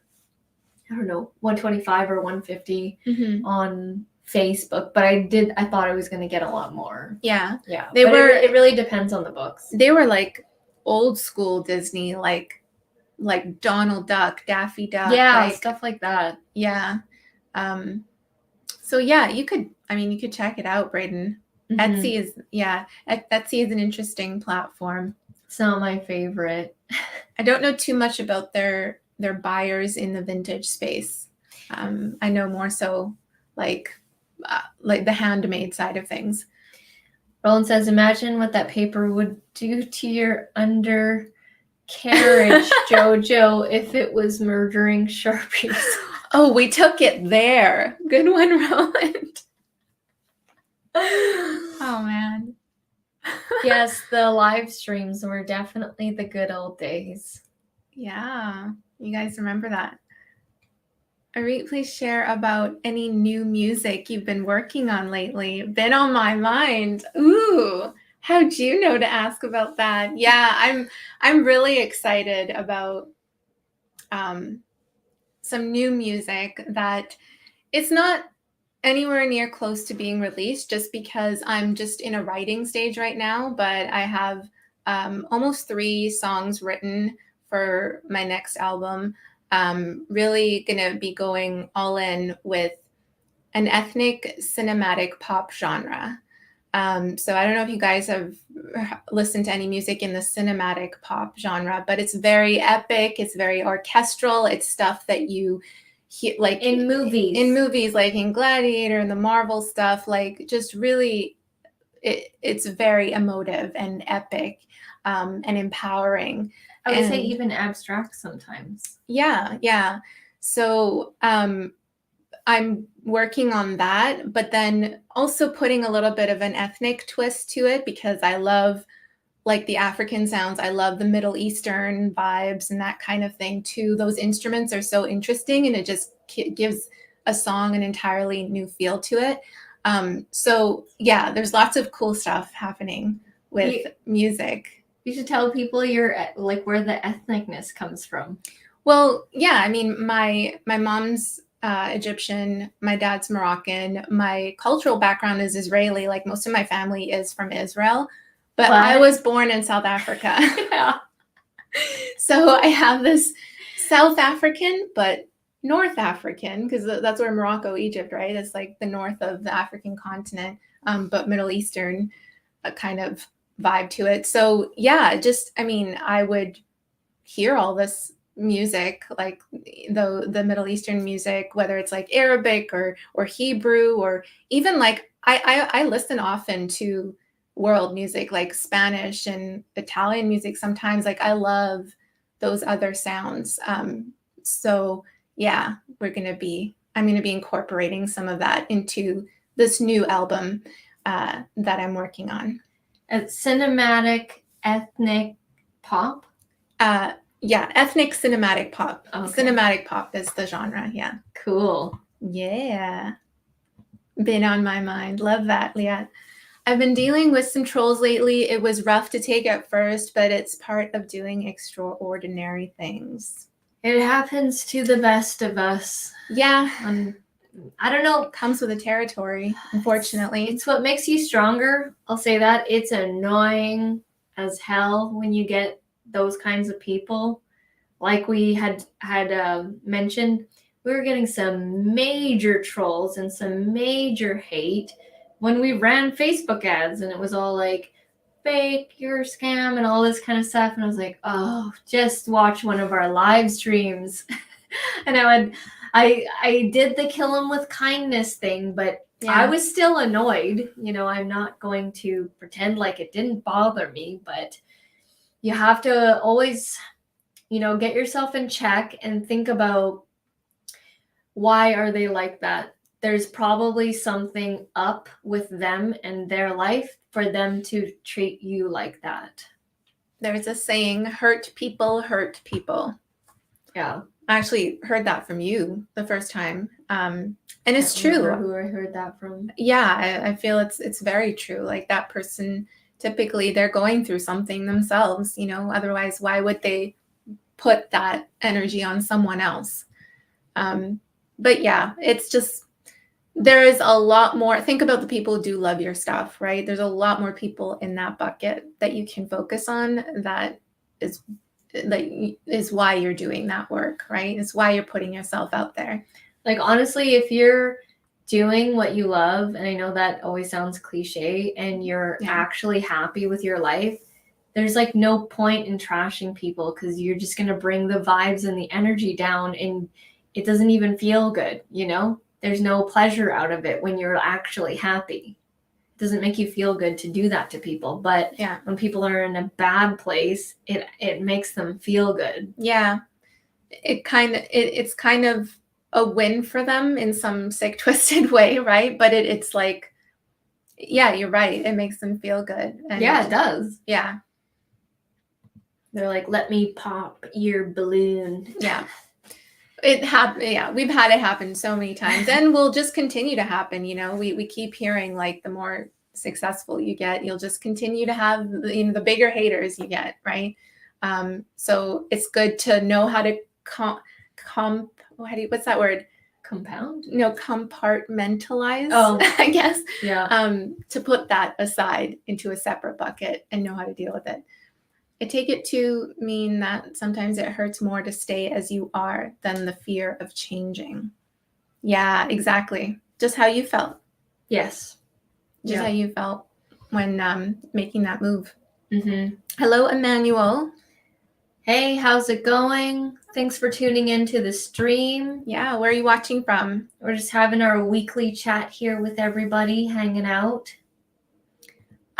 I don't know, $125 or $150 on Facebook. But I thought I was going to get a lot more. Yeah. Yeah. It really depends on the books. They were like old school Disney, like Donald Duck, Daffy Duck. Yeah, stuff like that. Yeah. So yeah, you could check it out, Braden. Mm-hmm. Etsy is an interesting platform. It's not my favorite. I don't know too much about their buyers in the vintage space. I know more so like the handmade side of things. Roland says, imagine what that paper would do to your undercarriage, Jojo, if it was murdering Sharpies. Oh, we took it there. Good one, Roland. Oh, man. Yes, the live streams were definitely the good old days. Yeah, you guys remember that. Arit, please share about any new music you've been working on lately. Been on my mind. Ooh, how'd you know to ask about that? Yeah, I'm really excited about some new music that it's not anywhere near close to being released, just because I'm just in a writing stage right now, but I have almost 3 songs written for my next album. Really gonna be going all in with an ethnic cinematic pop genre. So I don't know if you guys have listened to any music in the cinematic pop genre, but it's very epic. It's very orchestral. It's stuff that you hear, like in movies, like in Gladiator and the Marvel stuff. Like, just really, it's very emotive and epic and empowering. I would say even abstract sometimes. Yeah. So I'm working on that, but then also putting a little bit of an ethnic twist to it, because I love like the African sounds. I love the Middle Eastern vibes and that kind of thing too. Those instruments are so interesting, and it just gives a song an entirely new feel to it. So yeah, there's lots of cool stuff happening with music. You should tell people your like where the ethnicness comes from. Well, yeah, I mean, my mom's Egyptian, my dad's Moroccan. My cultural background is Israeli. Like, most of my family is from Israel, but I was born in South Africa. Yeah. So I have this South African, but North African, because that's where Morocco, Egypt, right? It's like the north of the African continent, but Middle Eastern kind of vibe to it. So yeah, I would hear all this music, like the Middle Eastern music, whether it's like Arabic or Hebrew, or even like I listen often to world music, like Spanish and Italian music sometimes. Like, I love those other sounds. So yeah, I'm gonna be incorporating some of that into this new album that I'm working on. Cinematic ethnic pop? Yeah, ethnic cinematic pop. Okay. Cinematic pop is the genre, yeah. Cool. Yeah. Been on my mind. Love that, Liat. I've been dealing with some trolls lately. It was rough to take at first, but it's part of doing extraordinary things. It happens to the best of us. Yeah. I don't know. Comes with the territory, unfortunately. It's what makes you stronger. I'll say that. It's annoying as hell when you get those kinds of people. Like we had mentioned, we were getting some major trolls and some major hate when we ran Facebook ads, and it was all like, fake, you're a scam, and all this kind of stuff. And I was like, oh, just watch one of our live streams. And I did the kill him with kindness thing, but I was still annoyed. I'm not going to pretend like it didn't bother me, but you have to always, get yourself in check and think about, why are they like that? There's probably something up with them and their life for them to treat you like that. There's a saying, hurt people hurt people. Yeah. I actually heard that from you the first time. And it's true. Who I heard that from. Yeah, I feel it's very true. Like that person, typically they're going through something themselves, otherwise why would they put that energy on someone else? But yeah, it's just, there is a lot more. Think about the people who do love your stuff, right? There's a lot more people in that bucket that you can focus on. That is why you're doing that work, right? It's why you're putting yourself out there. Like, honestly, if you're doing what you love, and I know that always sounds cliche, and you're actually happy with your life, there's like no point in trashing people, because you're just going to bring the vibes and the energy down, and it doesn't even feel good. There's no pleasure out of it when you're actually happy. It doesn't make you feel good to do that to people. But when people are in a bad place, it makes them feel good. Yeah. It's kind of a win for them in some sick, twisted way, right? But it's like, yeah, you're right. It makes them feel good. And it does. Yeah. They're like, let me pop your balloon. Yeah. It happened. Yeah, we've had it happen so many times, and will just continue to happen. We keep hearing, like, the more successful you get, you'll just continue to have the bigger haters you get, right? So it's good to know how to what's that word? Compound? No, compartmentalize. Oh, I guess. Yeah. To put that aside into a separate bucket and know how to deal with it. I take it to mean that sometimes it hurts more to stay as you are than the fear of changing. Yeah, exactly. Just how you felt. Yes. Just how you felt when making that move. Mm-hmm. Hello, Emmanuel. Hey, how's it going? Thanks for tuning into the stream. Yeah, where are you watching from? We're just having our weekly chat here with everybody, hanging out.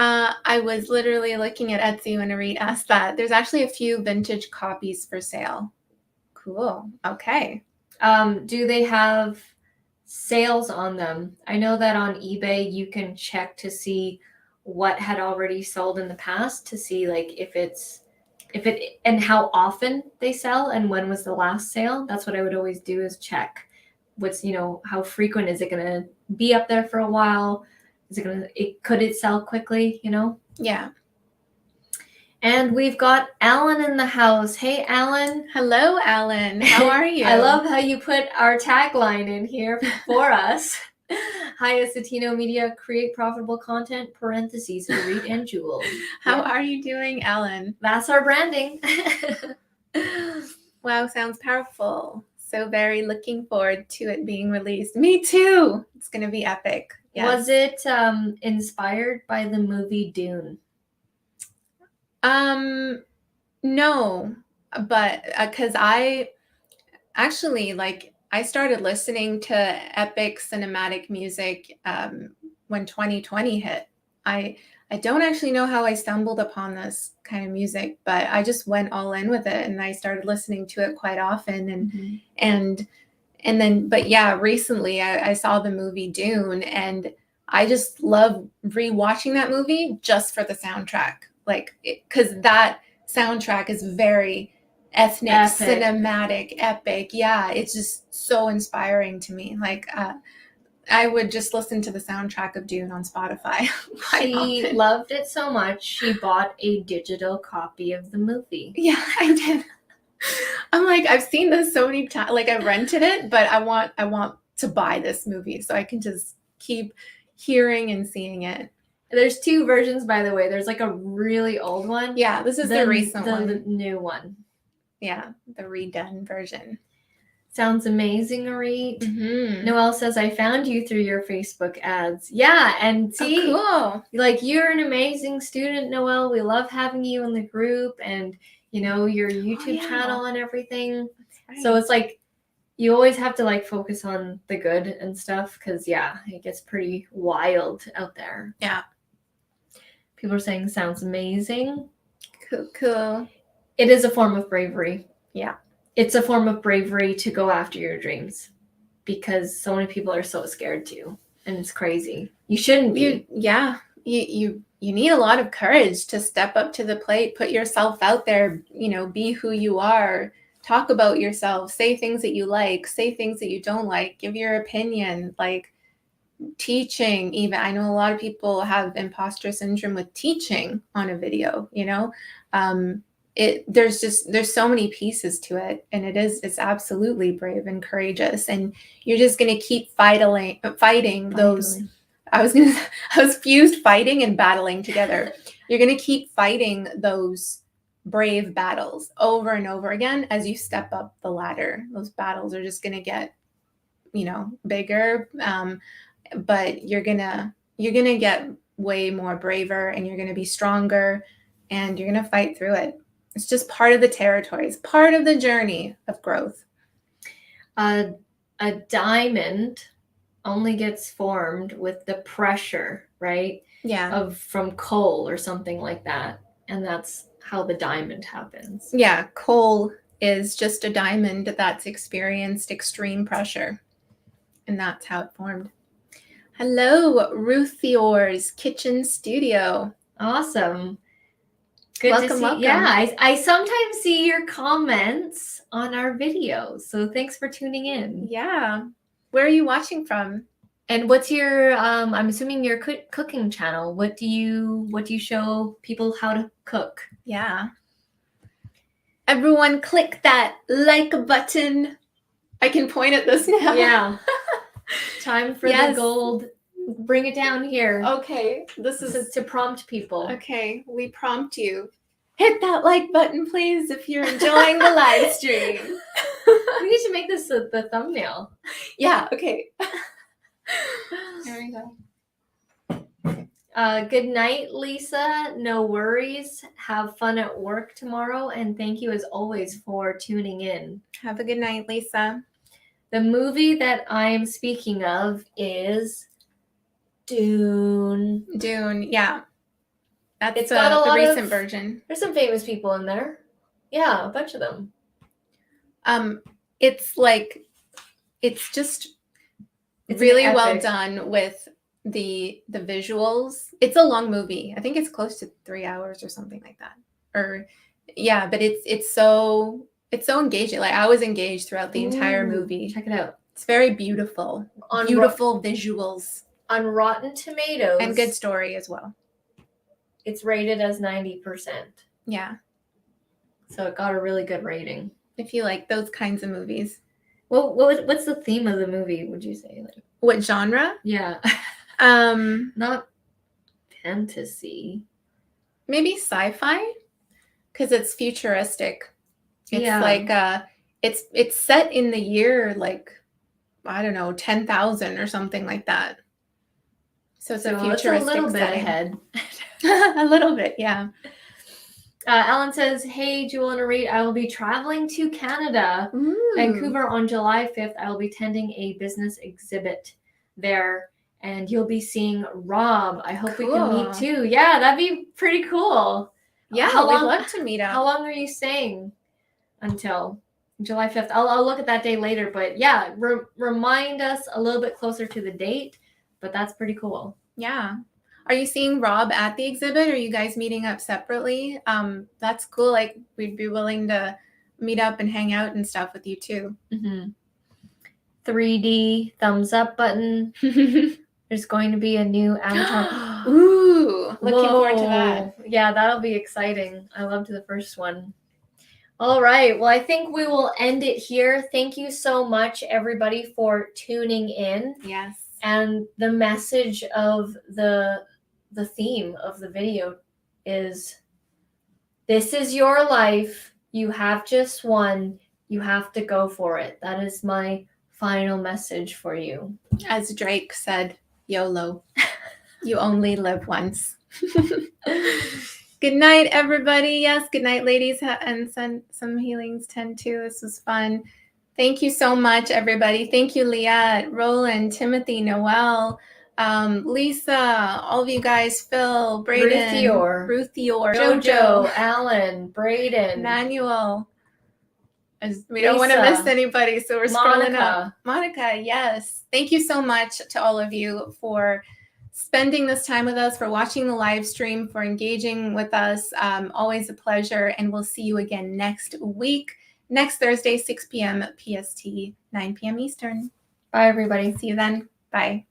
I was literally looking at Etsy when Arit asked that. There's actually a few vintage copies for sale. Cool. Okay. Do they have sales on them? I know that on eBay you can check to see what had already sold in the past, to see like if it and how often they sell and when was the last sale. That's what I would always do, is check what's, how frequent is it going to be up there for a while? Could it sell quickly, Yeah. And we've got Alan in the house. Hey, Alan. Hello, Alan. How are you? I love how you put our tagline in here for us. Hi, Essetino Media, create profitable content, parentheses, Arit and Jewel. How are you doing, Alan? That's our branding. Wow, sounds powerful. So very looking forward to it being released. Me too. It's going to be epic. Yes. Was it inspired by the movie Dune? No, but because I actually, I started listening to epic cinematic music when 2020 hit. I don't actually know how I stumbled upon this kind of music, but I just went all in with it, and I started listening to it quite often. And then, but yeah, recently I saw the movie Dune, and I just love rewatching that movie just for the soundtrack. Because that soundtrack is very ethnic, cinematic, epic. Yeah, it's just so inspiring to me. I would just listen to the soundtrack of Dune on Spotify. She loved it so much, she bought a digital copy of the movie. Yeah, I did. I'm like, I've seen this so many times. I rented it, but I want to buy this movie so I can just keep hearing and seeing it. There's two versions, by the way. There's a really old one. Yeah, this is the recent one. The new one. Yeah, the redone version. Sounds amazing, Arit. Mm-hmm. Noelle says, I found you through your Facebook ads. Yeah, and see, Oh, cool. like, you're an amazing student, Noelle. We love having you in the group and, you know, your YouTube channel and everything. That's right. So it's like, you always have to like focus on the good and stuff because, yeah, it gets pretty wild out there. Yeah. People are saying sounds amazing. Cool. It is a form of bravery. Yeah. It's a form of bravery to go after your dreams because so many people are so scared to, and it's crazy. You shouldn't be. You need a lot of courage to step up to the plate, put yourself out there, you know, be who you are, talk about yourself, say things that you like, say things that you don't like, give your opinion, like teaching. Even I know a lot of people have imposter syndrome with teaching on a video, you know. There's so many pieces to it, and it's absolutely brave and courageous, and you're just going to keep fighting those. I was fused fighting and battling together. You're going to keep fighting those brave battles over and over again as you step up the ladder. Those battles are just going to get, you know, bigger, but you're gonna get way more braver, and you're going to be stronger, and you're going to fight through it. It's just part of the territory. It's part of the journey of growth. A diamond only gets formed with the pressure, right? Yeah. From coal or something like that. And that's how the diamond happens. Yeah. Coal is just a diamond that's experienced extreme pressure. And that's how it formed. Hello, Ruthio's Kitchen Studio. Awesome. Good welcome, to see. Welcome. Yeah, I sometimes see your comments on our videos. So thanks for tuning in. Yeah. Where are you watching from? And what's your I'm assuming your cooking channel. What do you show people how to cook? Yeah. Everyone click that like button. I can point at this now. Yeah. Time for the gold. Bring it down here. Okay. This is to prompt people. Okay, we prompt you. Hit that like button, please, if you're enjoying the live stream. We need to make this the thumbnail. Yeah, okay. There we go. Good night, Lisa. No worries. Have fun at work tomorrow. And thank you as always for tuning in. Have a good night, Lisa. The movie that I am speaking of is Dune. Dune, yeah. It's got a lot the recent version. There's some famous people in there. Yeah, a bunch of them. It's really well done with the visuals. It's a long movie. I think it's close to 3 hours or something like that. But it's so engaging. Like I was engaged throughout the entire movie. Check it out. It's very beautiful. Beautiful visuals. On Rotten Tomatoes. And good story as well. It's rated as 90%. Yeah. So it got a really good rating. If you like those kinds of movies. Well, what's the theme of the movie, would you say? Like, what genre? Yeah. Not fantasy. Maybe sci-fi? Because it's futuristic. It's like it's set in the year like, I don't know, 10,000 or something like that. So it's a futuristic it's a little bit setting. ahead. A little bit, yeah. Ellen says, hey, Jewel and Arit, I will be traveling to Canada, Vancouver on July 5th. I will be attending a business exhibit there, and you'll be seeing Rob. I hope we can meet too. Yeah, that'd be pretty cool. Yeah, we'd love to meet up. How long are you staying until July 5th? I'll look at that day later, but yeah, remind us a little bit closer to the date, but that's pretty cool. Yeah. Are you seeing Rob at the exhibit? Or are you guys meeting up separately? That's cool. Like we'd be willing to meet up and hang out and stuff with you too. 3D thumbs up button. There's going to be a new avatar. Ooh, looking forward to that. Yeah, that'll be exciting. I loved the first one. All right. Well, I think we will end it here. Thank you so much, everybody, for tuning in. Yes. And the message of the theme of the video is, this is your life. You have just one. You have to go for it. That is my final message for you. As Drake said, YOLO. You only live once. Good night, everybody. Yes, good night, ladies, and some healings 10 too. This was fun. Thank you so much, everybody. Thank you, Liat, Roland, Timothy, Noel, Lisa, all of you guys, Phil, Braden, Ruthior, Jojo, Alan, Braden, Manuel. We don't want to miss anybody, so we're scrolling up. Monica, yes. Thank you so much to all of you for spending this time with us, for watching the live stream, for engaging with us. Always a pleasure, and we'll see you again next week, next Thursday, 6 p.m. PST, 9 p.m. Eastern. Bye, everybody. See you then. Bye.